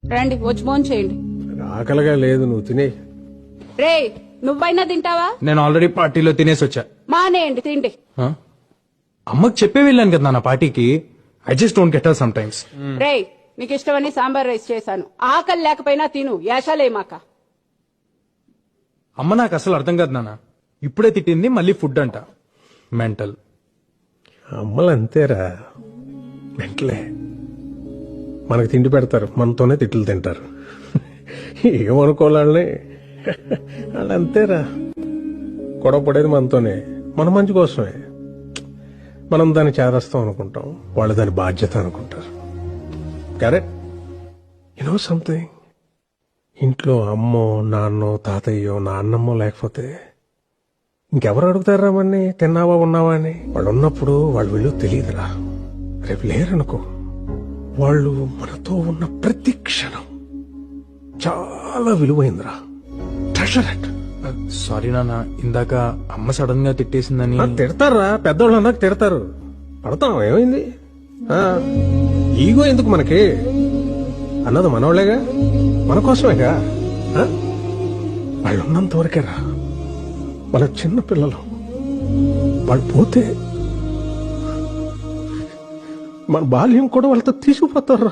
రండి వచ్చి భోజనం చేయండి. ఆకలిగా లేదు, నువ్వు తినే. రే నువ్వైనా తింటావా? నేను ఆల్రెడీ పార్టీలో తినేసి వచ్చా. మానేయండి తిండి. ఆ? అమ్మకి చెప్పే వెళ్ళాను కదా నా పార్టీకి. I just don't get her sometimes. రే నీకు ఇష్టమని సాంబార్ రైస్ చేశాను. ఆకలి లేకపోయినా తిను, యాషాలేమాక. అమ్మ నాకు అసలు అర్థం కాదు నాన్న. ఇప్పుడే తిట్టింది, మళ్ళీ ఫుడ్ అంట. మెంటల్. అమ్మలు అంతేరా, వెంటలే మనకు తిండి పెడతారు, మనతోనే తిట్లు తింటారు. ఏమనుకోవాలని వాళ్ళు అంతేరా. గొడవ పడేది మనతోనే, మన మంచి కోసమే. మనం దాన్ని చేదస్తాం అనుకుంటాం, వాళ్ళు దాని బాధ్యత అనుకుంటారు. కరెక్ట్. యు నో సంథింగ్, ఇంట్లో అమ్మో నాన్నో తాతయ్యో నాన్నమ్మో లేకపోతే ఇంకెవరు అడుగుతారా మన్ని తిన్నావా ఉన్నావా అని? వాళ్ళు ఉన్నప్పుడు వాళ్ళు విలువ తెలియదురా. రేపు లేరనుకో, వాళ్ళు మనతో ఉన్న ప్రతి క్షణం చాలా విలువైందిరా. Treasure it. సారీ నాన్న, ఇందాక అమ్మ సడన్ గా తిట్టేసిందని. తిడతారా, పెద్దోళ్ళు అన్నాక తిడతారు, పడతాం. ఏమైంది? ఈగో ఎందుకు మనకి? అన్నది మనోళ్లేగా, మన కోసమేగా. వాళ్ళు ఉన్నంత వరకేరా. వాళ్ళ చిన్న పిల్లలు, వాళ్ళు పోతే మన బాల్యం కూడా వాళ్ళతో తీసుకుపోతారా.